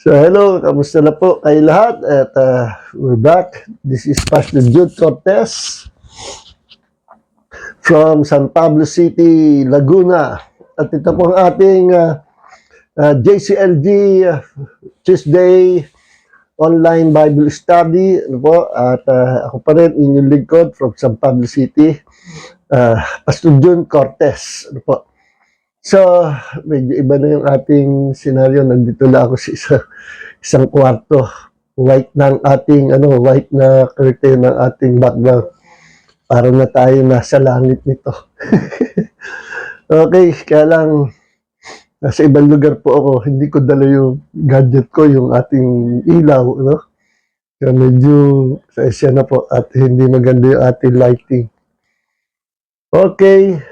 So hello, kamusta na po kayo lahat? At we're back. This is Pastor Jude Cortez from San Pablo City, Laguna. At ito po ang ating JCLG Tuesday online Bible study. Ano po? At ako pa rin, inyong lingkod from San Pablo City, Pastor Jude Cortez. Ano po? So, medyo iba na yung ating senaryo. Nandito lang ako sa isang kwarto. White ng ating, white na curtain ng ating background. Para na tayo nasa langit nito. Okay, kaya lang, nasa ibang lugar po ako. Hindi ko dala yung gadget ko, yung ating ilaw, Kaya medyo sa esya po at hindi maganda yung ating lighting. Okay.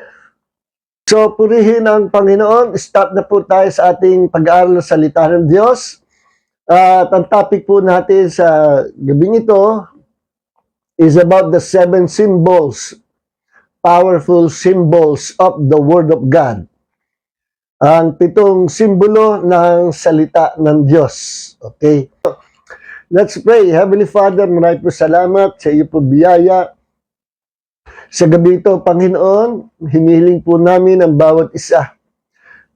So, purihin ang Panginoon. Start na po tayo sa ating pag-aaral ng salita ng Diyos. At ang topic po natin sa gabing ito is about the 7 symbols, powerful symbols of the Word of God. Ang 7 simbolo ng salita ng Diyos. Okay? Let's pray. Heavenly Father, maraming po salamat sa iyo po biyaya. Sa gabi ito, Panginoon, hinihiling po namin ang bawat isa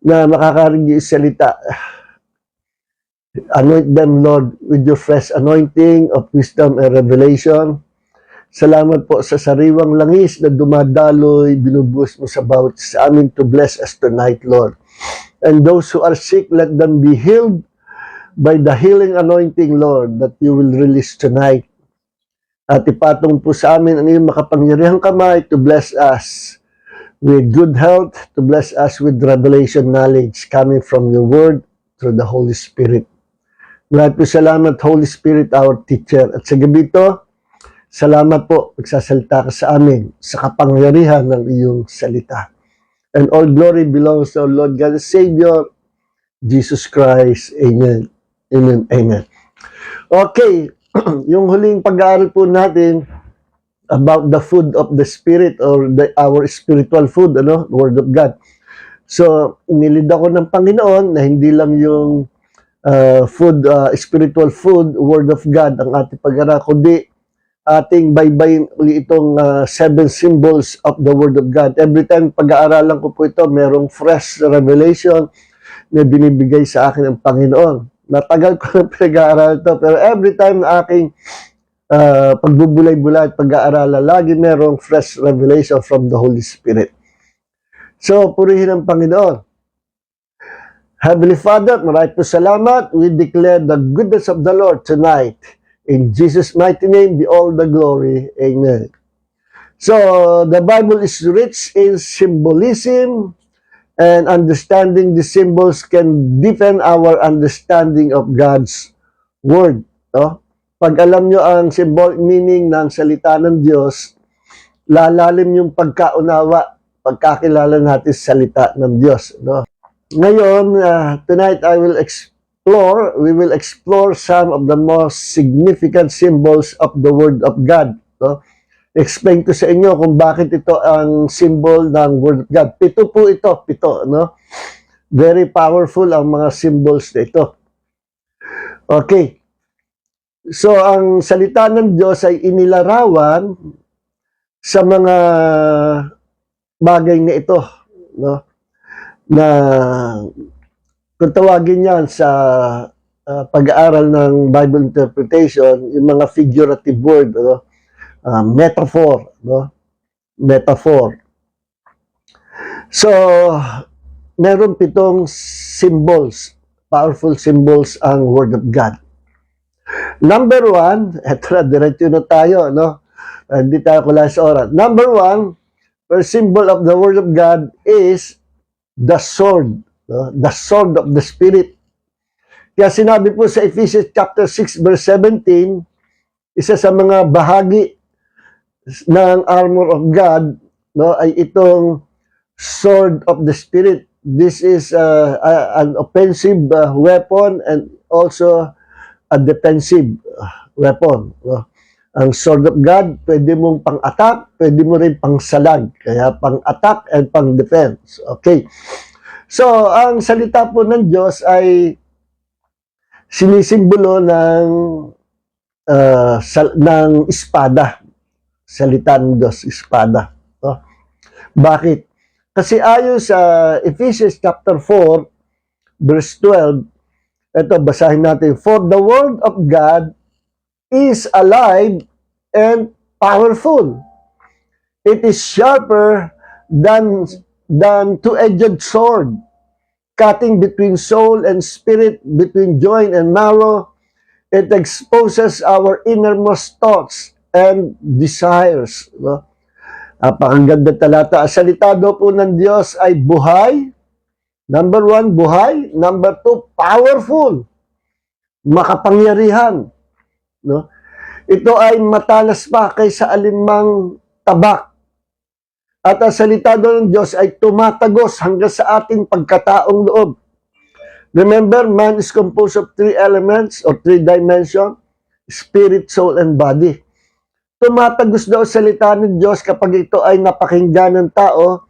na makakarinig sa salita. Anoint them, Lord, with your fresh anointing of wisdom and revelation. Salamat po sa sariwang langis na dumadaloy, binubuhos mo sa bawat sa amin to bless us tonight, Lord. And those who are sick, let them be healed by the healing anointing, Lord, that you will release tonight. At ipatong po sa amin ang iyong makapangyarihang kamay to bless us with good health, to bless us with revelation knowledge coming from your word through the Holy Spirit. Maraming po salamat, Holy Spirit, our teacher. At sa gabi ito, salamat po, magsasalita ka sa amin sa kapangyarihan ng iyong salita. And all glory belongs to our Lord God and Savior, Jesus Christ. Amen. Amen. Amen. Okay. Yung huling pag-aaral po natin about the food of the Spirit or our spiritual food, the Word of God. So, nilid ako ng Panginoon na hindi lang yung spiritual food, Word of God ang ating pag-aaral, kundi ating baybayin ulit itong 7 symbols of the Word of God. Every time pag-aaralan ko po ito, merong fresh revelation na binibigay sa akin ng Panginoon. Matagal ko na pinag-aaral ito, pero every time na aking pagbubulay-bulay at pag-aaralan, lagi merong fresh revelation from the Holy Spirit. So, purihin ang Panginoon. Heavenly Father, maraming po salamat. We declare the goodness of the Lord tonight. In Jesus' mighty name, be all the glory. Amen. So, the Bible is rich in symbolism, and understanding the symbols can deepen our understanding of God's Word. Pag alam nyo ang symbolic meaning ng salita ng Diyos, lalalim yung pagkaunawa, pagkakilala natin sa salita ng Diyos. Ngayon, tonight we will explore some of the most significant symbols of the Word of God. Explain ko sa inyo kung bakit ito ang symbol ng Word of God. 7 po ito, 7, Very powerful ang mga symbols na ito. Okay. So, ang salita ng Diyos ay inilarawan sa mga bagay na ito, na kung tawagin yan sa pag-aaral ng Bible interpretation, yung mga figurative word, metaphor, metaphor. So, meron 7 symbols, powerful symbols ang Word of God. Number 1, eto na, diretso na tayo, hindi tayo kula sa oras. Number 1, first symbol of the Word of God is the sword, the sword of the Spirit. Kaya sinabi po sa Ephesians chapter 6 verse 17, isa sa mga bahagi ng armor of God, ay itong sword of the Spirit. This is an offensive weapon and also a defensive weapon. Ang sword of God, pwede mong pang-attack, pwede mo rin pang-salag. Kaya pang-attack and pang-defense. Okay. So, ang salita po ng Diyos ay sinisimbolo ng espada. Salita ng Diyos, espada. No? Bakit? Kasi ayon sa Ephesians chapter 4, verse 12, ito, basahin natin. For the word of God is alive and powerful. It is sharper than two-edged sword, cutting between soul and spirit, between joint and marrow. It exposes our innermost thoughts and desires. No? Napakaganda talata. Ang salita daw po ng Diyos ay buhay. Number 1, buhay. Number 2, powerful. Makapangyarihan. No? Ito ay matalas pa kaysa alinmang tabak. At ang salita daw ng Diyos ay tumatagos hanggang sa ating pagkataong loob. Remember, man is composed of 3 elements or 3 dimensions, spirit, soul, and body. Tumatagos daw salita ng Diyos kapag ito ay napakinggan ng tao,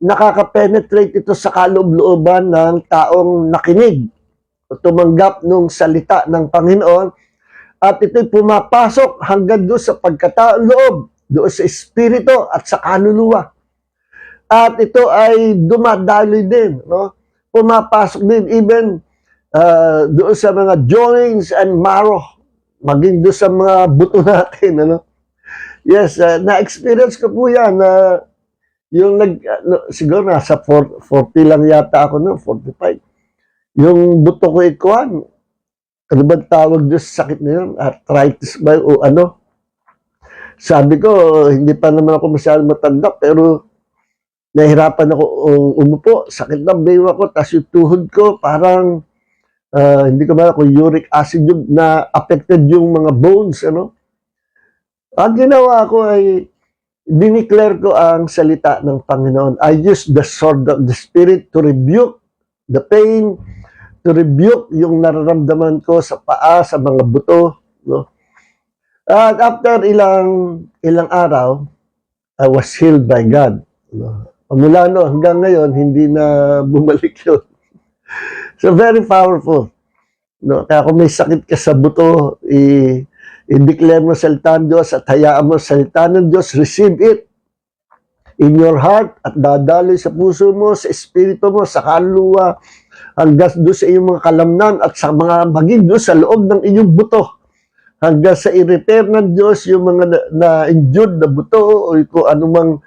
nakaka-penetrate ito sa kaloob-looban ng taong nakinig o tumanggap ng salita ng Panginoon at ito'y pumapasok hanggang doon sa pagkataong loob, doon sa espiritu at sa kaluluwa. At ito ay dumadaloy din, no? Pumapasok din even doon sa mga joints and marrow, maging doon sa mga buto natin, ano? Yes, na-experience ko po yan. Yung siguro nasa 40 lang yata ako, no? 45. Yung buto ko ikuan, ano ba tawag doon sa sakit na yun? Arthritis ba o ano? Sabi ko, hindi pa naman ako masyadong matanda, pero nahirapan ako umupo. Sakit ng bayo ako, tapos yung tuhod ko, parang, hindi ko ba kung uric acid yung na affected yung mga bones, ano? Ang ginawa ko ay dineclare ko ang salita ng Panginoon. I use the sword of the Spirit to rebuke the pain, to rebuke yung nararamdaman ko sa paa, sa mga buto. No? At after ilang araw, I was healed by God. No? Mula no, hanggang ngayon, hindi na bumalik yun. So very powerful. No? Kaya kung may sakit ka sa buto, i-declare mo salita ng Diyos at hayaan mo salita ng Diyos, receive it in your heart at dadaloy sa puso mo, sa espiritu mo, sa kaluluwa, hanggang doon sa iyong mga kalamnan at sa mga maging doon sa loob ng iyong buto. Hanggang sa i-repair ng Diyos yung mga na-injured na buto o kung anumang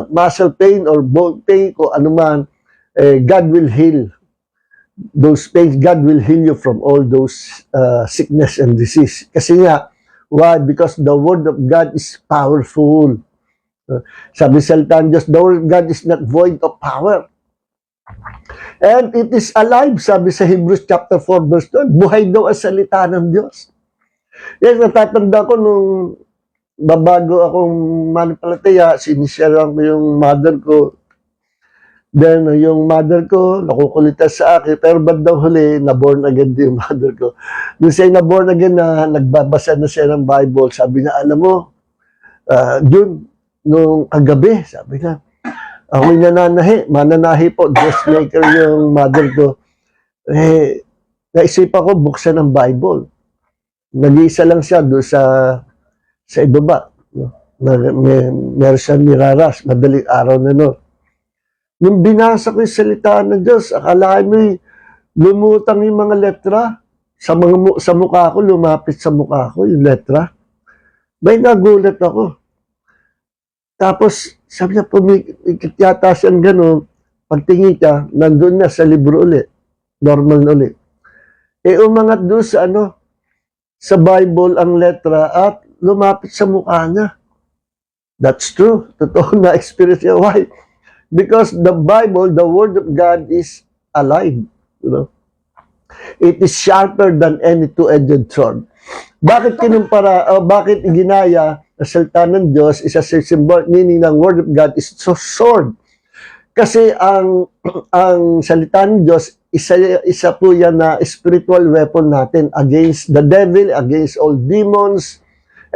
muscle pain or bone pain, kung anuman, God will heal those pains. God will heal you from all those sickness and disease. Kasi nga, why? Because the word of God is powerful. Sabi sa salita ng Diyos, the word of God is not void of power. And it is alive, sabi sa Hebrews chapter 4 verse 12. Buhay daw ang salita ng Diyos. Yes, natatanda ko nung babago akong mananampalataya, sinisyaran ko yung mother ko. Then, yung mother ko, nakukulitan sa akin, pero bandang huli, na-born again din yung mother ko. Nung siya na-born again na, nagbabasa na siya ng Bible, sabi na, alam mo, June, nung kagabi, sabi na, ako'y mananahi po, dressmaker yung mother ko. Naisipan ko, buksan ng Bible. Nag-iisa lang siya doon sa ibaba. Meron siya niraras, madaling araw na no. Nung binasa ko yung salita ng Diyos, akalain mo lumutang yung mga letra sa mukha ko, lumapit sa mukha ko yung letra. May nagulat ako. Tapos, sabi niya, pumikit yata siyang gano'n, pagtingin ka, nandun na sa libro ulit. Normal na ulit. Umangat doon sa Bible ang letra at lumapit sa mukha niya. That's true. Totoo na experience niya. Why? Because the Bible, the Word of God is alive. You know? It is sharper than any two-edged sword. Bakit kinumpara, bakit ginaya na salita ng Diyos is a symbol, meaning ng Word of God is so sword. Kasi ang salita ng Diyos, isa po yan na spiritual weapon natin against the devil, against all demons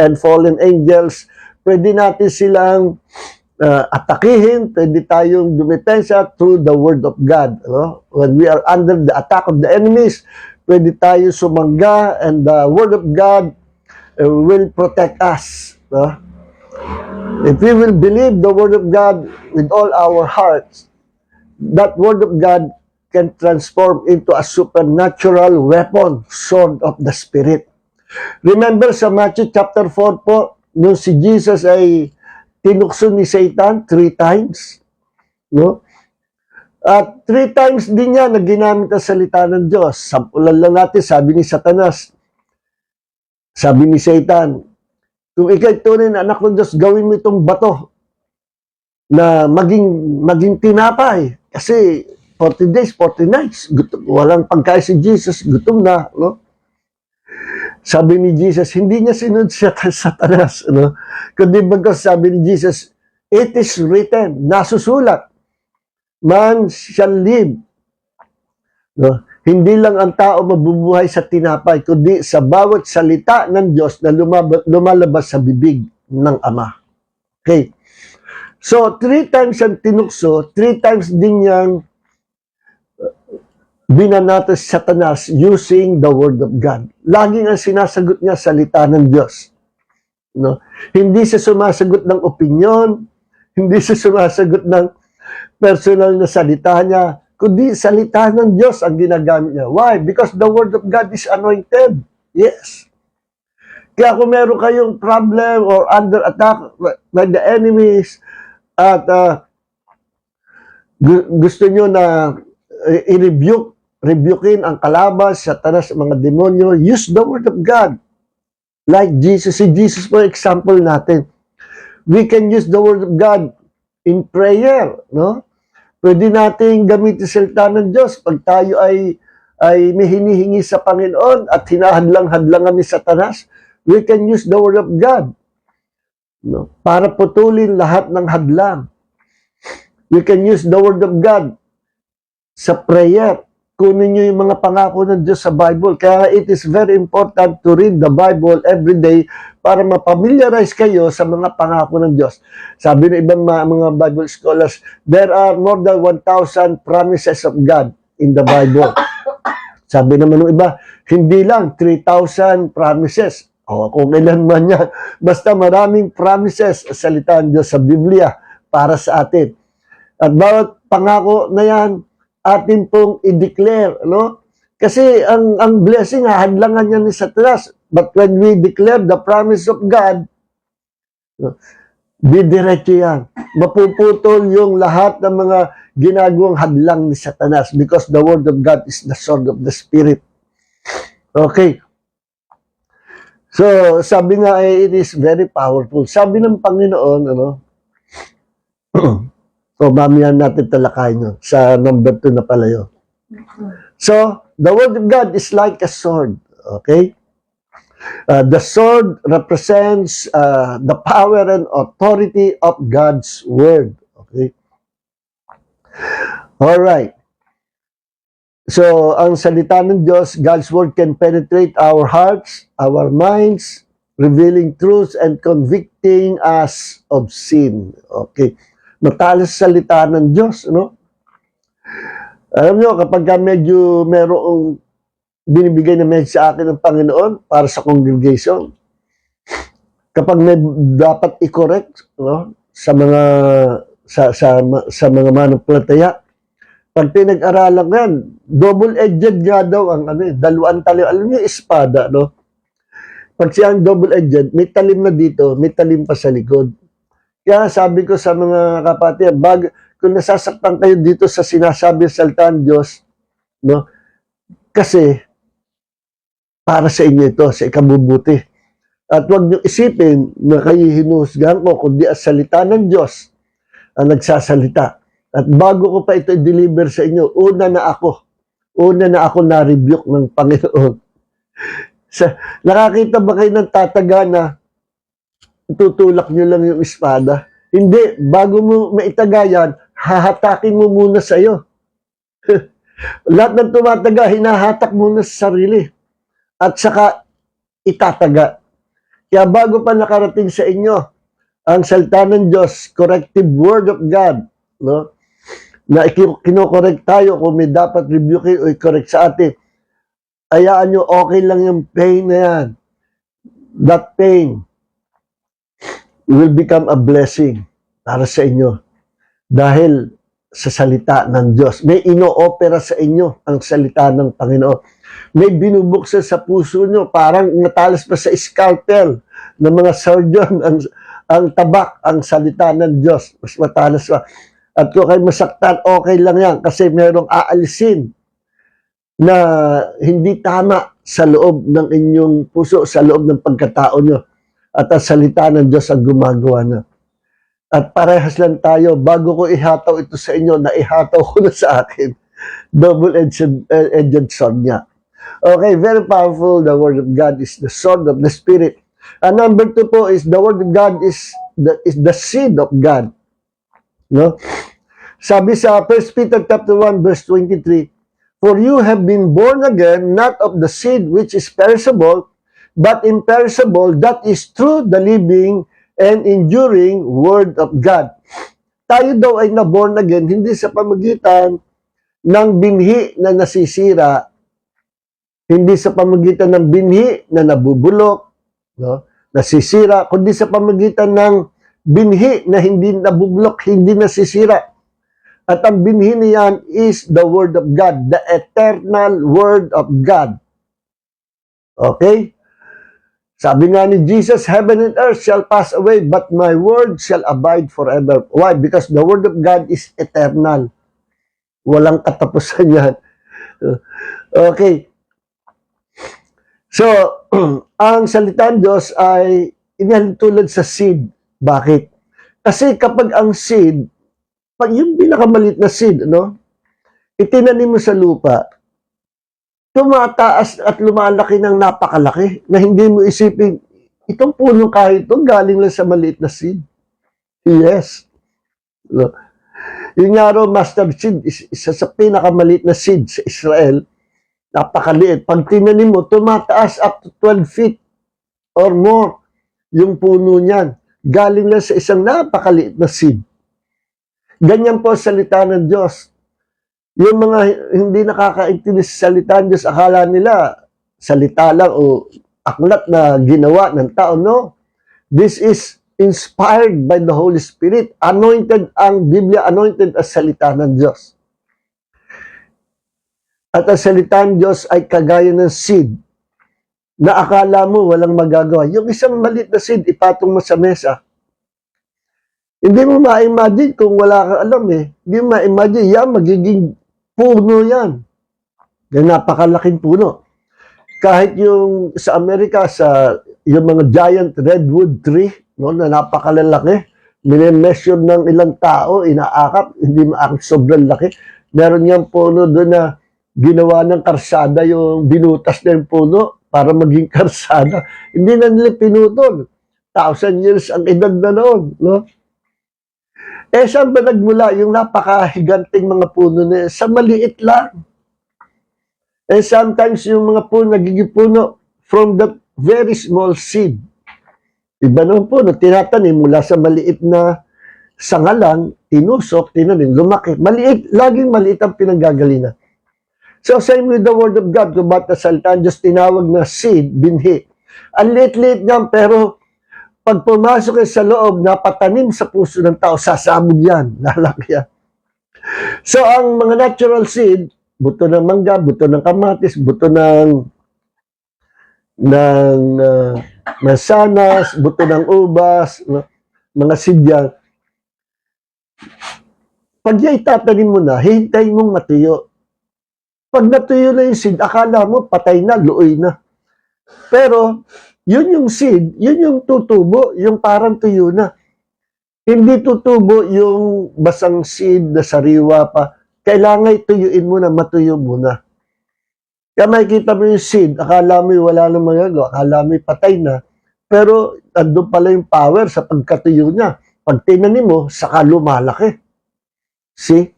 and fallen angels. Pwede natin silang atakihin, pwede tayong dumepensa through the Word of God. No? When we are under the attack of the enemies, pwede tayo sumangga, and the Word of God will protect us. No? If we will believe the Word of God with all our hearts, that Word of God can transform into a supernatural weapon, sword of the Spirit. Remember sa Matthew chapter 4 po, nung si Jesus ay tinukso ni Satan 3 times. No? At 3 times din niya na ginamit ang salita ng Diyos. Sampulan lang natin, sabi ni Satanas, sabi ni Satan, kung ikaw'y tunay na anak ng Diyos, gawin mo itong bato na maging tinapay. Kasi 40 days, 40 nights, gutom, walang pagkain si Jesus, gutom na. No? Sabi ni Jesus, hindi niya sinunod siya kay Satanas. No? Kundi bagos sabi ni Jesus, it is written, nasusulat, man shall live. No? Hindi lang ang tao mabubuhay sa tinapay, kundi sa bawat salita ng Diyos na lumalabas sa bibig ng Ama. Okay. So, 3 times ang tinukso, 3 times din niyang binanato si Satanas using the Word of God. Laging ang sinasagot niya salita ng Diyos. No? Hindi siya sumasagot ng opinyon, hindi siya sumasagot ng personal na salita niya, kundi salita ng Diyos ang ginagamit niya. Why? Because the Word of God is anointed. Yes. Kaya kung meron kayong problem or under attack by the enemies at gusto nyo na rebukein ang kalaban, Satanas, mga demonyo, use the Word of God. Like Jesus. Si Jesus po example natin. We can use the Word of God in prayer, no? Pwede nating gamitin salita ng Diyos pag tayo ay may hinihingi sa Panginoon at hinahadlang-hadlangan ni Satanas. We can use the Word of God, no? Para putulin lahat ng hadlang. We can use the Word of God sa prayer. Kunin nyo yung mga pangako ng Diyos sa Bible. Kaya it is very important to read the Bible every day para mapamiliarize kayo sa mga pangako ng Diyos. Sabi ng ibang mga Bible scholars, there are more than 1,000 promises of God in the Bible. Sabi naman ng iba, hindi lang 3,000 promises. O kung ilan man yan. Basta maraming promises sa salita ng Diyos sa Biblia para sa atin. At bawat pangako na yan, atin pong i-declare, no? Kasi ang blessing, hadlangan niya ni Satanas. But when we declare the promise of God, no, didiretso yan. Mapuputol yung lahat ng mga ginagawang hadlang ni Satanas because the Word of God is the sword of the Spirit. Okay. So, sabi nga, it is very powerful. Sabi ng Panginoon, ano, so, mamihan natin talakayin nyo. Sa number 2 na pala yun. So, the Word of God is like a sword. Okay? The sword represents the power and authority of God's Word. Okay? Alright. So, ang salita ng Diyos, God's Word can penetrate our hearts, our minds, revealing truths and convicting us of sin. Okay? Matalas salita ng Diyos, no? Alam nyo, kapag medyo merong binibigay na message sa akin ng Panginoon para sa congregation, kapag may dapat i-correct, no, sa mga mga manampalataya, pag pinag-aralan yan, double-edged nga daw ang dalawang talim. Alam niyo, espada, no? Pag siyang double-edged, may talim na dito, may talim pa sa likod. Kaya sabi ko sa mga kapatid, kung nasasaktan kayo dito sa sinasabi sa salita ng Diyos, no? Kasi para sa inyo ito, sa ikabubuti. At huwag niyo isipin na kayo hinuhusgahan ko, kundi ang salita ng Diyos ang nagsasalita. At bago ko pa ito i-deliver sa inyo, una na ako na-rebuke ng Panginoon. Nakakita ba kayo ng tataga na tutulak nyo lang yung espada? Hindi, bago mo maitaga yan, hahatakin mo muna sa iyo. Lahat ng tumataga, hinahatak muna sa sarili. At saka itataga. Kaya bago pa nakarating sa inyo, ang salita ng Diyos, corrective word of God, no? Na kinokorek tayo kung may dapat rebuke o i-correct sa atin. Hayaan nyo, okay lang yung pain na yan. That pain will become a blessing para sa inyo. Dahil sa salita ng Diyos. May ino-opera sa inyo ang salita ng Panginoon. May binubuksan sa puso nyo, parang natalas pa sa scalpel ng mga surgeon ang tabak, ang salita ng Diyos. Mas matalas pa. At kung kayo masaktan, okay lang yan kasi merong aalisin na hindi tama sa loob ng inyong puso, sa loob ng pagkatao nyo. At ang salita ng Diyos ang gumagawa na. At parehas lang tayo, bago ko ihataw ito sa inyo, na ihataw ko na sa akin. Double-edged sword niya. Okay, very powerful. The Word of God is the sword of the Spirit. And number 2 po is the Word of God is the seed of God. No? Sabi sa 1 Peter chapter 1 verse 23, "For you have been born again, not of the seed which is perishable, but imperishable, that is through the living and enduring Word of God." Tayo daw ay na-born again, hindi sa pamagitan ng binhi na nasisira, hindi sa pamagitan ng binhi na nabubulok, no, nasisira, kundi sa pamagitan ng binhi na hindi nabubulok, hindi nasisira. At ang binhi niyan is the Word of God, the eternal Word of God. Okay? Sabi nga ni Jesus, "Heaven and earth shall pass away, but my word shall abide forever." Why? Because the Word of God is eternal. Walang katapusan yan. Okay. So, ang salita ng Diyos ay inihalitulad sa seed. Bakit? Kasi kapag ang seed, pag yung pinakamaliit na seed, no? Itinanim mo sa lupa, tumataas at lumalaki ng napakalaki na hindi mo isipin, itong punong kahit ito, galing lang sa maliit na seed. Yes. No? Yung nga raw, mustard seed, isa sa pinakamaliit na seed sa Israel, napakaliit. Pag tinanim mo, tumataas up to 12 feet or more yung puno niyan. Galing lang sa isang napakaliit na seed. Ganyan po salita ng Diyos. Yung mga hindi nakakaintindi sa salita ng Diyos, akala nila salita lang o aklat na ginawa ng tao. No. This is inspired by the Holy Spirit. Anointed ang Biblia, anointed as salita ng Diyos. At ang salita ng Diyos ay kagaya ng seed na akala mo walang magagawa. Yung isang maliit na seed, ipatong mo sa mesa. Hindi mo ma-imagine kung wala kang alam eh. Hindi mo ma-imagine, yan, magiging puno yan. Yan, napakalaking puno. Kahit yung sa Amerika, yung mga giant redwood tree, no, na napakalalaki, minimeasure ng ilang tao, inaakap, hindi maakap, sobrang laki. Meron niyang puno doon na ginawa ng karsada, yung binutas na yung puno para maging karsada. Hindi na nila pinutol. 1,000 years ang edad na noon. No? Eh, saan ba nagmula yung napakahiganting mga puno na sa maliit lang? And sometimes yung mga puno, nagiging puno from the very small seed. Iba naman puno, tinatanim mula sa maliit na sangalan, tinusok, tinanim, lumaki. Maliit, laging maliit ang pinanggagalingan. So, same with the Word of God, kung ba't nasaltaan, just tinawag na seed, binhi. Ang liit-liit niyan, pero pag pumasok sa loob, napatanim sa puso ng tao, sasabog yan, lalaki yan. So, ang mga natural seed, buto ng mangga, buto ng kamatis, buto ng mansanas, buto ng ubas, mga seed yan. Pag yan itatanim mo na, hihintayin mong matuyo. Pag natuyo na yung seed, akala mo patay na, luoy na. Pero, yun yung seed, yun yung tutubo, yung parang tuyo na. Hindi tutubo yung basang seed na sariwa pa. Kailangan tuyuin mo na, matuyo muna. Kaya makikita mo yung seed, akala mo wala nang magagawa, akala mo patay na. Pero, andun pala yung power sa pagkatuyo niya. Pag tinanim mo, saka lumalaki. See?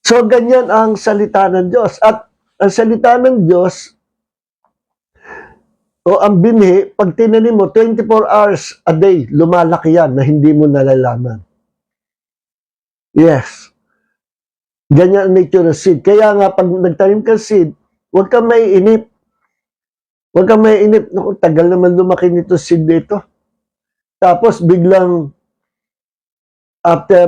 So, ganyan ang salita ng Diyos. At ang salita ng Diyos, o ang binhi, pag tinanim mo, 24 hours a day, lumalaki yan na hindi mo nalalaman. Yes. Ganyan ang nature ng seed. Kaya nga, pag nagtanim ka seed, huwag kang maiinip. Huwag kang maiinip. Naku, tagal naman lumaki nito seed dito. Tapos, biglang, after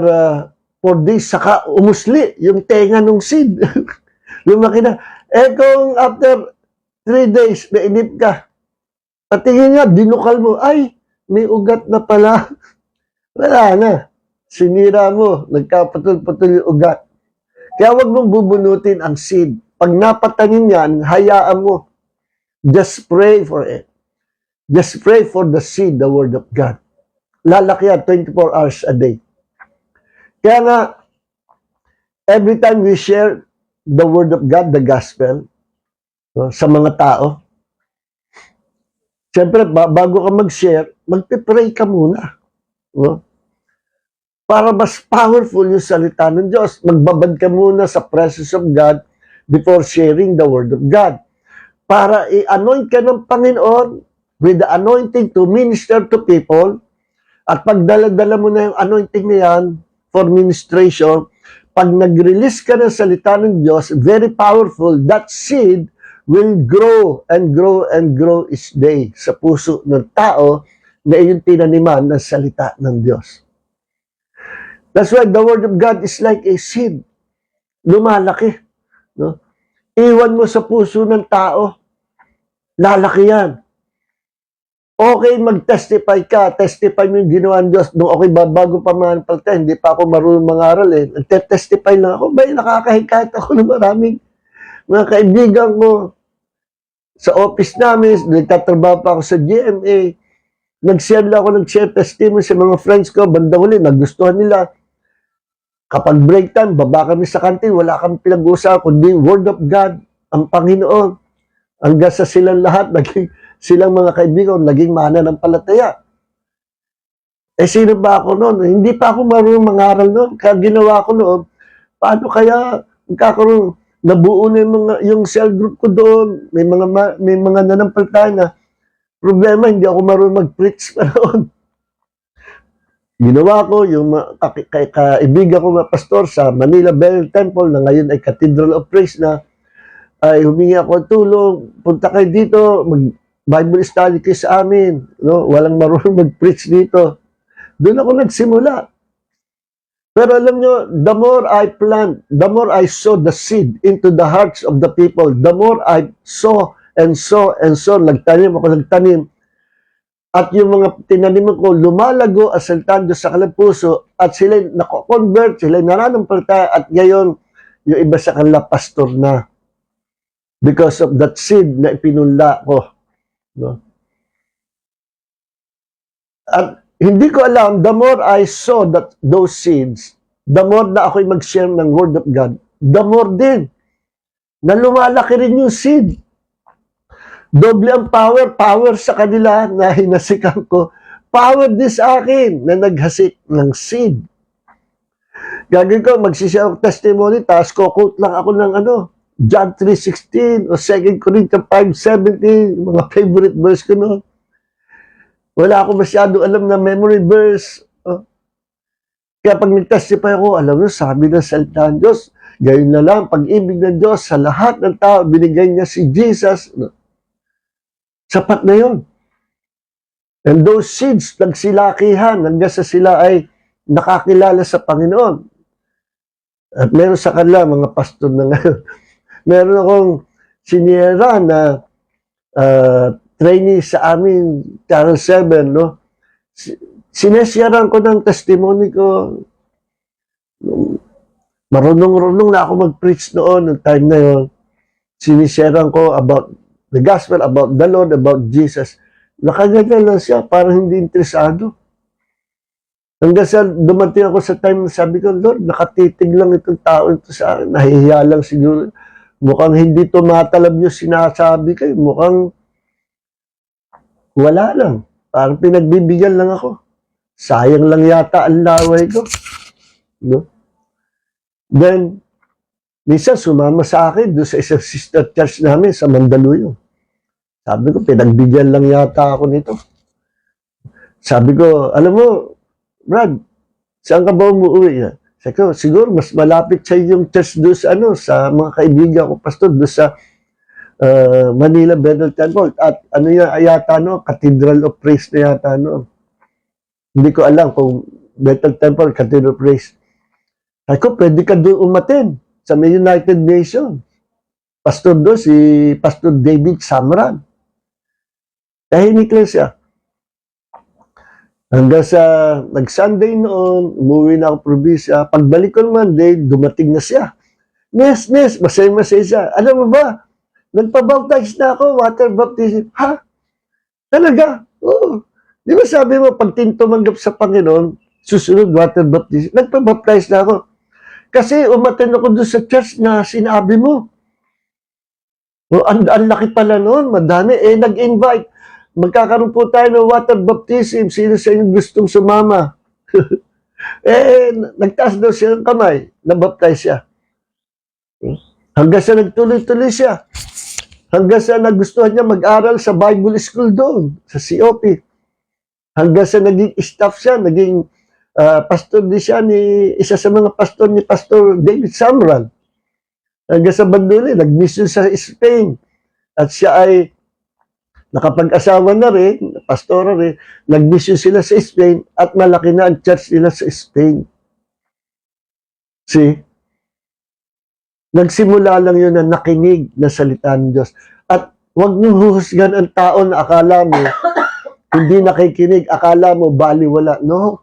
4 days, saka umusli yung tenga ng seed. Lumaki na. Eh, kung after 3 days, nainip ka, patingin nga, dinukal mo, ay, may ugat na pala. Wala na. Sinira mo, nagkaputol-putol yung ugat. Kaya wag mong bubunutin ang seed. Pag napatanim yan, hayaan mo. Just pray for it. Just pray for the seed, the word of God. Lalaki yan 24 hours a day. Kaya nga, every time we share the word of God, the gospel, sa mga tao, siyempre, bago ka mag-share, magpe-pray ka muna. No? Para mas powerful yung salita ng Diyos. Magbabad ka muna sa presence of God before sharing the word of God. Para i-anoint ka ng Panginoon with the anointing to minister to people. At pag dala-dala mo na yung anointing na yan for ministration, pag nag-release ka ng salita ng Diyos, very powerful, that seed will grow and grow and grow each day sa puso ng tao na iyong tinaniman ng salita ng Diyos. That's why the word of God is like a seed. Lumalaki. No? Iwan mo sa puso ng tao, lalaki yan. Okay, mag-testify ka. Testify mo yung ginawa ng Diyos. Nung okay, bago pa manapalta, hindi pa ako marunong mangaral eh. Nagte-testify lang ako. Bay, nakakahikayat ako ng maraming mga kaibigan ko. Sa office namin, nagtatrabaho pa ako sa GMA. Nag-share testimony sa mga friends ko. Bandang huli, nagustuhan nila. Kapag break time, baba kami sa kantin, wala kami pinag-uusapan, kundi word of God, ang Panginoon. Hanggang sa silang lahat, silang mga kaibigan, naging mananampalataya. Eh, sino ba ako noon? Hindi pa ako marunong mangaral noon. Kaya ginawa ko noon, paano kaya magkakaroon, nabuo na yung cell group ko doon, may mga nanampalataya na, problema, hindi ako marunong mag-preach pa noon. Ginawa ko yung kaibigan ko na pastor sa Manila Bell Temple na ngayon ay Cathedral of Praise na ay humingi ako ng tulong, punta kayo dito, mag-Bible study kayo sa amin. No? Walang marunong mag-preach dito. Doon ako nagsimula. Pero alam nyo, the more I plant, the more I sow the seed into the hearts of the people, the more I sow and sow and sow, nagtanim, at yung mga tinaniman ko, lumalago ang salita Diyos sa kanilang puso at sila nako-convert, sila nananampalataya at ngayon yung iba sa kanila pastor na because of that seed na ipinunla ko. No? At hindi ko alam, the more I saw those seeds, the more na ako'y mag-share ng word of God, the more din na lumalaki rin yung seed. Doble ang power sa kanila na hinasikan ko. Power din sa akin na naghasik ng seed. Gagawin ko, magsishare testimony, tapos quote lang ako ng John 3:16 o 2 Corinthians 5:17, mga favorite verse ko noon. Wala ako masyado alam na memory verse. Kaya pag nag-testify ako, alam mo, sabi ng salita ng Diyos, gayon na lang, pag-ibig ng Diyos sa lahat ng tao, binigay niya si Jesus. Sapat na yun. And those seeds, nagsilakihan hanggang sa sila ay nakakilala sa Panginoon. At meron sa kanila, mga pastor na ngayon, meron akong siniyera na trainee sa amin, Channel 7, no? Sinesiyaran ko ng testimony ko. Marunong-runong na ako mag-preach noon, ng time na yun. Sinisiyaran ko about the gospel, about the Lord, about Jesus. Nakaganyan lang siya, parang hindi interesado. Hanggang sa dumating ako sa time na sabi ko, Lord, nakatitig lang itong tao ito sa akin. Nahihiya lang siguro. Mukhang hindi tumatalab yung sinasabi ko. Mukhang wala lang. Parang pinagbibigyan lang ako. Sayang lang yata ang laway ko. No? Then, minsan sumama sa akin doon sa isang sister church namin sa Mandaluyong. Sabi ko, pinagbigyan lang yata ako nito. Sabi ko, alam mo, Brad, saan ka ba umuwi? Sabi ko, siguro mas malapit sa yung church doon sa, sa mga kaibigan ko, pastor, doon sa Manila Bethel Temple. At ano yan, yata, Cathedral of Praise na yata, Hindi ko alam kung Bethel Temple, Cathedral of Praise. Sabi ko, pwede ka doon umaten sa may United Nations. Pastor doon, si Pastor David Samran. Tahimik lang siya. Hanggang sa nag-Sunday noon, umuwi na ako probinsya. Pagbalik ko ng Monday, dumating na siya. Nes, masaya-masaya siya. Alam mo ba, nagpa-baptize na ako, water baptism. Ha? Talaga? Oo. Di ba sabi mo, pag tumanggap sa Panginoon, susunod water baptism. Nagpa-baptize na ako. Kasi umaten ako doon sa church na sinabi mo. Ang laki pala noon, madami. Nag-invite. Magkakaroon po tayo ng water baptism. Sino sa inyo gustong sumama? Nagtaas daw siya ng kamay. Nabaptize siya. Hanggang sa nagtuloy-tuloy siya. Hanggang sa nagustuhan niya mag-aral sa Bible School doon, sa COP. Hanggang sa naging staff siya, naging pastor din siya ni isa sa mga pastor ni Pastor David Samran. Hanggang sa banduli, nag-mission sa Spain. At siya ay nakapag-asawa na rin, pastora rin, nag-mission sila sa Spain at malaki na ang church nila sa Spain. See? Nagsimula lang yun na nakinig na salita ng Diyos. At huwag niyong huhusgan ang tao na akala mo hindi nakikinig, akala mo baliwala. No.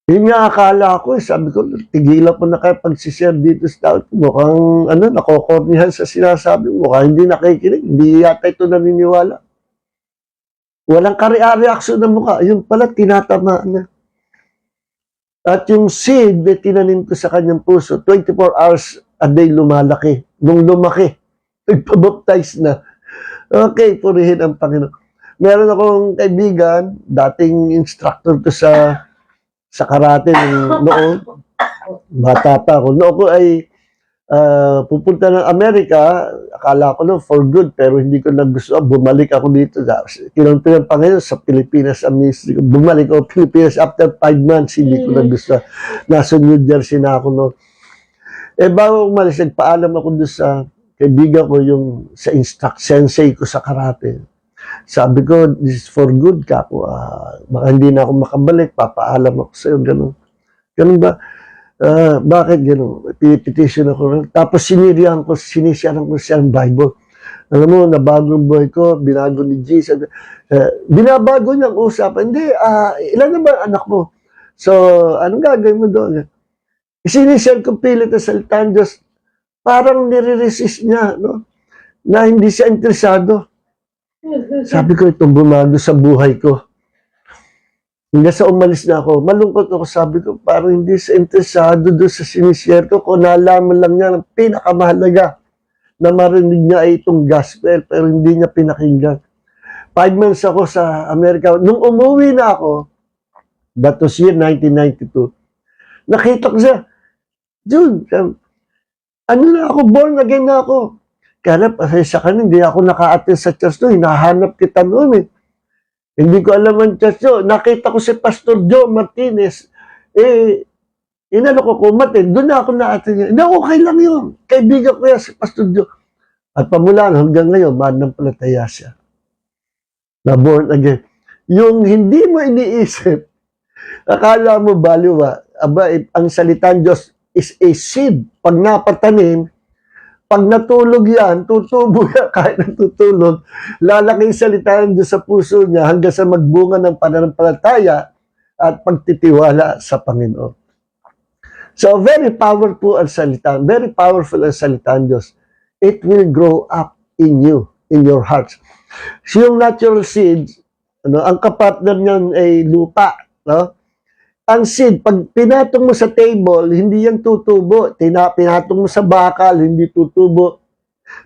Yun nga akala ko, sabi ko, tigilan ko na kayo pagsishare dito sa tao. Mukhang, nakokornihan sa sinasabi mo. Mukhang hindi nakikinig, hindi yata ito naniniwala. Walang reaksyon ng mukha. Yun pala, tinatamaan na. At yung seed na tinanim ko sa kanyang puso, 24 hours a day lumalaki. Nung lumaki, nagpabaptize na. Okay, purihin ang Panginoon. Meron akong kaibigan, dating instructor to sa karate noon. Bata pa ako. Noon ko ay pupunta ng Amerika, akala ko for good, pero hindi ko nagustuhan. Bumalik ako dito. Kinunti ng Panginoon sa Pilipinas ang ministry ko. Bumalik ako Pilipinas after 5 months, hindi ko nagustuhan. Nasa New Jersey na ako noon. Bago umalis, nagpaalam ako doon sa kaibigan ko yung sa sensei ko sa karate. Sabi ko, this is for good ka ako. Baka hindi na ako makabalik, papaalam ako sa'yo, gano'n. Ganun ba? Bakit gano'n? Petition ako. Tapos sinisyaran ko siya ng Bible. Alam mo, nabago ang buhay ko, binago ni Jesus. Binabago niya ang usapan. Hindi, ilan na ba anak mo? So, anong gagawin mo doon? Sinishare ko pilit na salita ng Diyos. Parang nire-resist niya, no? Na hindi siya interesado. Sabi ko, itong bumago sa buhay ko. Hingga sa umalis na ako, malungkot ako, sabi ko, parang hindi siya interesado doon sa sinishare ko. Kung nalaman lang niya ng pinakamahalaga na marinig niya ay itong gospel, pero hindi niya pinakinggan. 5 months ako sa Amerika. Nung umuwi na ako, that was year 1992, nakita ko siya, Jun, ano na ako, born again na ako. Kaya sa kanin, hindi ako naka-attend sa church doon. Hinahanap kita noon eh. Hindi ko alam ang church doon. Nakita ko si Pastor Joe Martinez. Inano ko kumatin. Doon na ako na-attend. Hindi, okay lang yun. Kaibigan ko yan si Pastor Joe. At pamulaan hanggang ngayon, manampalataya siya. Na born again. Yung hindi mo iniisip, akala mo baliwa, ang salitang Diyos is a seed. Pag napatanim, pag natulog yan, tutubo yan kahit natutulog, lalaking salita ng Diyos sa puso niya hanggang sa magbunga ng pananampalataya at pagtitiwala sa Panginoon. So, very powerful ang salita ng Diyos. It will grow up in you, in your hearts. So, yung natural seeds, ang kapartner niyan ay lupa, no? Ang seed, pag pinatong mo sa table, hindi yan tutubo. Pinatong mo sa bakal, hindi tutubo.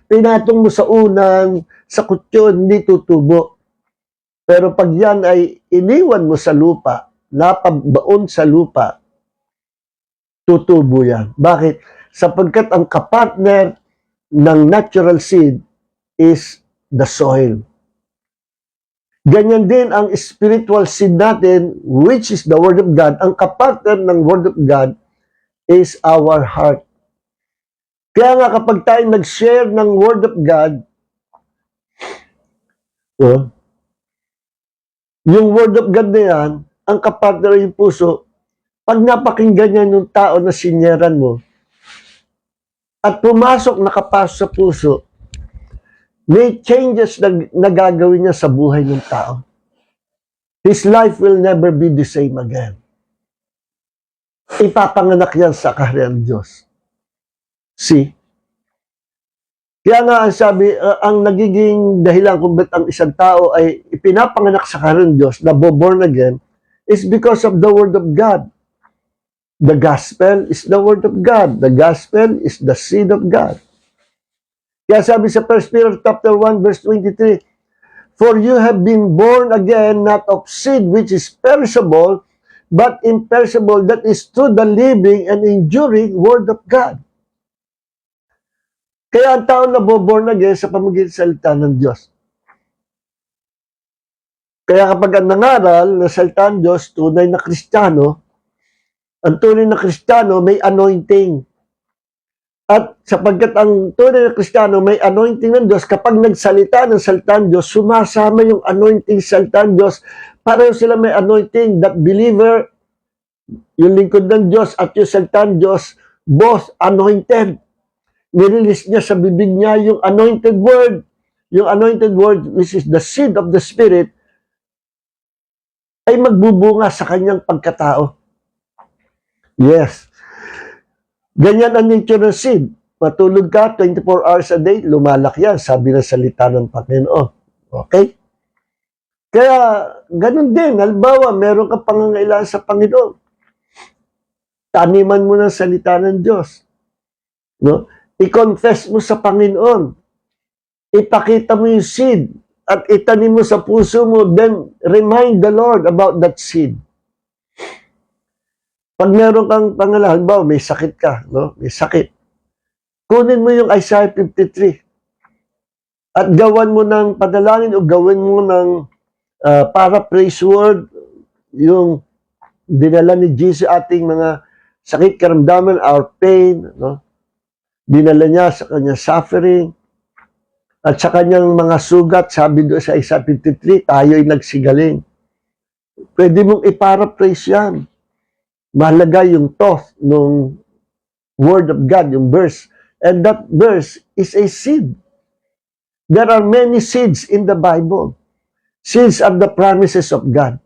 Pinatong mo sa unan, sa kutsyon, hindi tutubo. Pero pag yan ay iniwan mo sa lupa, napabaon sa lupa, tutubo yan. Bakit? Sapagkat ang kapartner ng natural seed is the soil. Ganyan din ang spiritual seed natin, which is the Word of God. Ang kapartner ng Word of God is our heart. Kaya nga kapag tayo nag-share ng Word of God, yung Word of God na yan, ang kapartner yung puso, pag napakinggan niya yung tao na sinyeran mo, at nakapasok sa puso, may changes na gagawin niya sa buhay ng tao. His life will never be the same again. Ipapanganak yan sa kaharian ng Diyos. See? Kaya nga ang sabi, ang nagiging dahilan kung ba't ang isang tao ay ipinapanganak sa kaharian ng Diyos, na born again, is because of the Word of God. The gospel is the Word of God. The gospel is the seed of God. Kaya sabi sa 1 Peter chapter 1 verse 23, for you have been born again, not of seed which is perishable, but imperishable, that is through the living and enduring Word of God. Kaya ang tao na born again sa pamamagitan ng salita ng Diyos. Kaya kapag ang nangaral na salita ng Diyos, tunay na Kristiyano, ang tunay na Kristiyano may anointing. At sapagkat ang tunay na Kristiyano may anointing ng Diyos, kapag nagsalita ng salita ng Diyos, sumasama yung anointing salita ng Diyos. Pareho sila may anointing. That believer, yung lingkod ng Diyos at yung salita ng Diyos, both anointed. Nirelease niya sa bibig niya yung anointed word. Yung anointed word, which is the seed of the Spirit, ay magbubunga sa kanyang pagkatao. Yes. Ganyan ang nature ng seed. Matulog ka 24 hours a day, lumalaki yan, sabi ng salita ng Panginoon. Okay? Kaya, ganun din. Halimbawa, meron ka pangangailangan sa Panginoon. Taniman mo ng salita ng Diyos. No? I-confess mo sa Panginoon. Ipakita mo yung seed at itanim mo sa puso mo, then remind the Lord about that seed. Pag meron kang pangalahan, halimbawa, may sakit ka, no? May sakit. Kunin mo yung Isaiah 53 at gawan mo ng padalangin o gawin mo ng paraphrase word, yung dinala ni Jesus ating mga sakit, karamdaman, our pain, no? Dinala niya sa kanyang suffering at sa kanyang mga sugat, sabi doon sa Isaiah 53, tayo'y nagsigaling. Pwede mong i-paraphrase yan. Mahalaga yung thought ng Word of God, yung verse. And that verse is a seed. There are many seeds in the Bible. Seeds are the promises of God.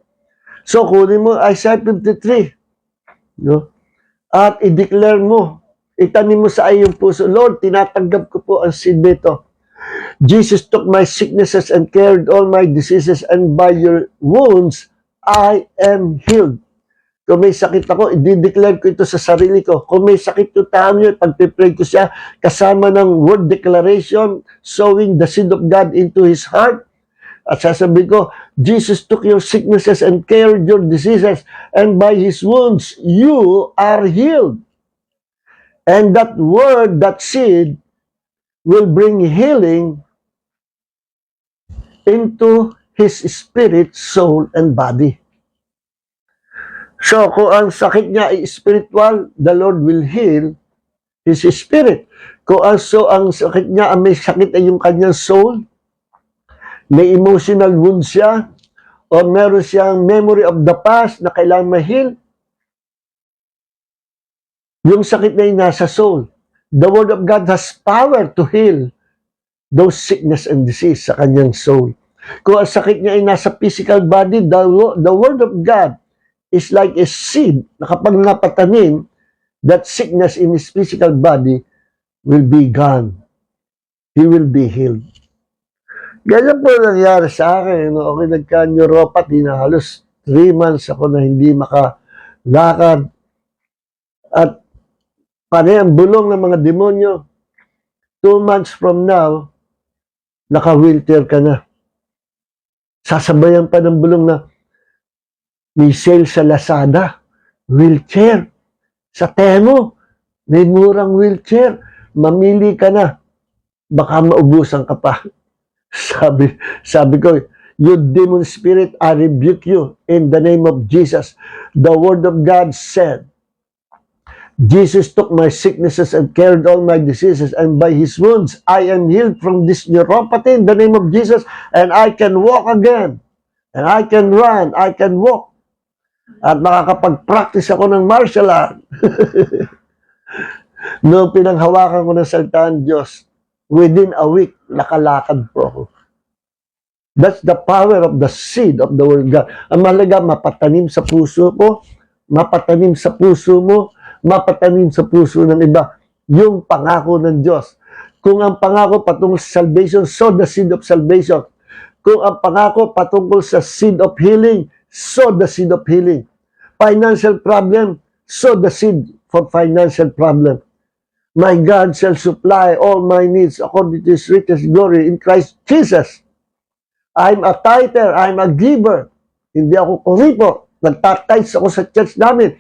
So, kunin mo Isaiah 53. No? At i-declare mo, itanim mo sa iyong puso, Lord, tinatanggap ko po ang seed nito. Jesus took my sicknesses and carried all my diseases, and by your wounds, I am healed. Kung may sakit ako, i-declare ko ito sa sarili ko. Kung may sakit yung tao nyo, pag-pray ko siya, kasama ng word declaration, sowing the seed of God into his heart. At sasabihin ko, Jesus took your sicknesses and carried your diseases, and by his wounds, you are healed. And that word, that seed, will bring healing into his spirit, soul, and body. So, kung ang sakit niya ay spiritual, the Lord will heal his spirit. Kung ang sakit niya, may sakit ay yung kanyang soul, may emotional wound siya, o meron siyang memory of the past na kailangan ma-heal, yung sakit na yung nasa soul. The Word of God has power to heal those sickness and disease sa kanyang soul. Kung ang sakit niya ay nasa physical body, the Word of God is like a seed na kapag napatanim, that sickness in his physical body will be gone. He will be healed. Ganyan po nangyari sa akin. No? Okay, nagka-neuropathy na halos 3 months ako na hindi makalakad. At panay ang bulong ng mga demonyo. 2 months from now, naka-wheelchair ka na. Sasabayan pa ng bulong na may sale sa Lazada, wheelchair. Sa Temo, may murang wheelchair. Mamili ka na. Baka maubusan ka pa. Sabi ko, You demon spirit, I rebuke you in the name of Jesus. The word of God said, Jesus took my sicknesses and carried all my diseases, and by His wounds, I am healed from this neuropathy in the name of Jesus, and I can walk again, and I can run, I can walk, at makakapag-practice ako ng martial art. Noong pinanghawakan ko ng salita ng Diyos, within a week, nakalakad po ako. That's the power of the seed of the Word of God. Ang mahalaga, mapatanim sa puso ko, mapatanim sa puso mo, mapatanim sa puso ng iba. Yung pangako ng Diyos. Kung ang pangako patungkol sa salvation, sow the seed of salvation. Kung ang pangako patungkol sa seed of healing, sow the seed of healing. Financial problem, sow the seed for financial problem. My God shall supply all my needs according to His riches glory in Christ Jesus. I'm a tither, I'm a giver. Hindi ako kuripo. Nagtatize ako sa church namin.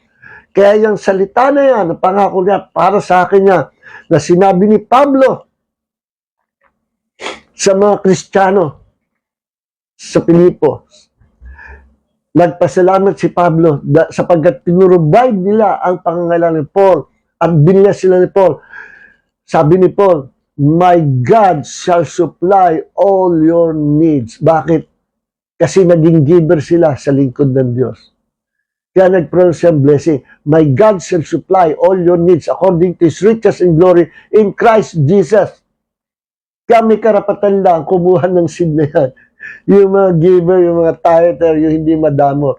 Kaya yung salita na yan, ang pangako niya, para sa akin niya, na sinabi ni Pablo sa mga Kristiyano sa Pilipos. Nagpasalamat si Pablo sapagkat pinurovide nila ang pangangalan ni Paul at binila sila ni Paul. Sabi ni Paul, my God shall supply all your needs. Bakit? Kasi naging giver sila sa lingkod ng Diyos. Kaya nag-pronounce siya blessing. My God shall supply all your needs according to His riches and glory in Christ Jesus. Kaya may karapatan lang kumuha ng seed na yan. Yung mga giver, yung mga tither, yung hindi madamot.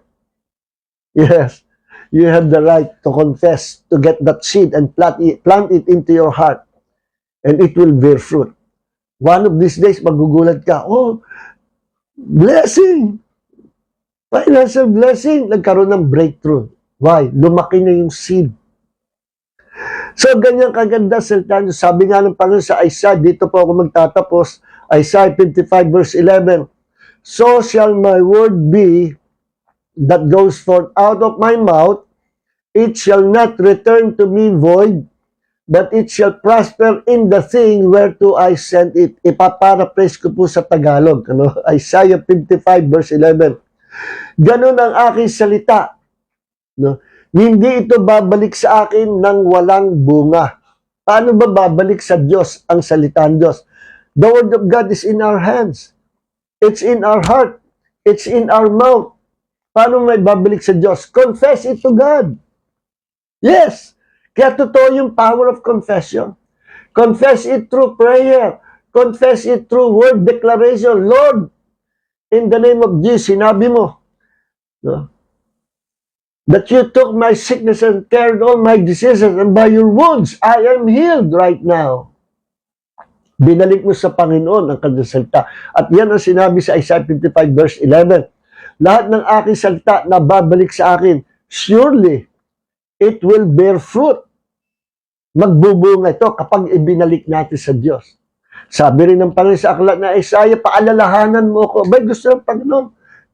Yes. You have the right to confess, to get that seed and plant it into your heart. And it will bear fruit. One of these days, magugulat ka, oh, blessing! Financial blessing! Nagkaroon ng breakthrough. Why? Lumaki na yung seed. So, ganyan kaganda salita niyo. Sabi nga ng Panginoon sa Isaiah, dito po ako magtatapos, Isaiah 55 verse 11, so shall my word be that goes forth out of my mouth, it shall not return to me void, but it shall prosper in the thing whereto I sent it. Ipaparaphrase ko po sa Tagalog. Isaiah 55 verse 11. Ganon ang aking salita. Hindi ito babalik sa akin ng walang bunga. Paano ba babalik sa Diyos ang salita ng Diyos? The Word of God is in our hands. It's in our heart. It's in our mouth. Paano may babalik sa Diyos? Confess it to God. Yes. Kaya totoo yung power of confession. Confess it through prayer. Confess it through word declaration. Lord, in the name of Jesus, sinabi mo, that you took my sickness and carried all my diseases, and by your wounds, I am healed right now. Binalik mo sa Panginoon ang kanyang salita. At yan ang sinabi sa Isaiah 55 verse 11. Lahat ng aking salita na babalik sa akin, surely, it will bear fruit. Magbubunga ito kapag ibinalik natin sa Diyos. Sabi rin ng Panginoon sa aklat na Isaiah, paalalahanan mo ako. Bay, gusto ng Panginoon.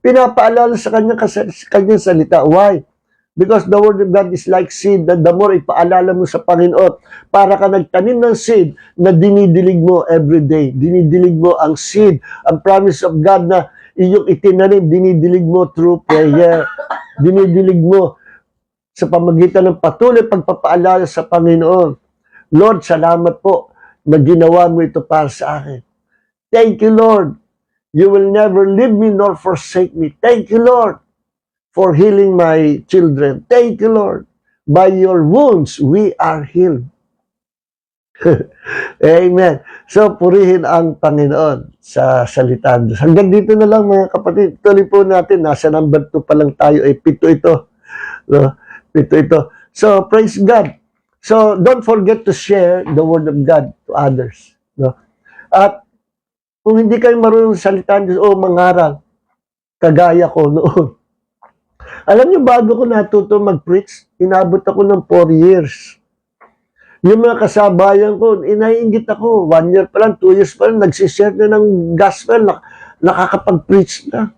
Pinapaalala sa kanyang salita. Why? Because the Word of God is like seed that the more ipaalala mo sa Panginoon, para ka nagtanim ng seed na dinidilig mo every day. Dinidilig mo ang seed, ang promise of God na iyong itinanim, dinidilig mo through prayer. Dinidilig mo sa pamagitan ng patuloy pagpapaalala sa Panginoon. Lord, salamat po na ginawa mo ito para sa akin. Thank you, Lord. You will never leave me nor forsake me. Thank you, Lord, for healing my children. Thank you, Lord. By your wounds, we are healed. Amen. So, purihin ang Panginoon sa salita ng Diyos. Hanggang dito na lang, mga kapatid. Tuloy po natin. Nasa number 2 pa lang tayo. 7 ito. No? Ito. So, praise God. So, don't forget to share the Word of God to others. No? At kung hindi kayo marunong salita ng Diyos, mangaral, kagaya ko noon. Alam niyo, bago ko natuto mag-preach, inabot ako ng 4 years. Yung mga kasabayan ko, inaingit ako. 1 year pa lang, 2 years pa lang, nagsishare na ng gospel, nakakapag-preach na.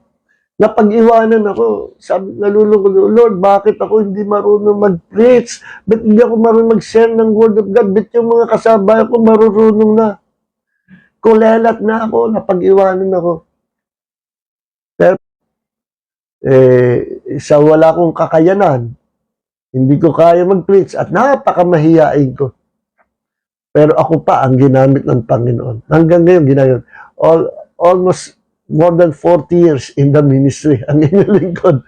Napag-iwanan ako. Sabi, nalulungkot, Lord, bakit ako hindi marunong mag-preach? Ba't hindi ako marunong mag-share ng Word of God? Ba't yung mga kasabayan ko marunong na? Kulelat na ako, napag-iwanan ako. sa wala kong kakayanan, hindi ko kaya mag-preach at napakamahiyain ko. Pero ako pa ang ginamit ng Panginoon. Hanggang ngayon, ginamit. Almost more than 40 years in the ministry ang inyong lingkod.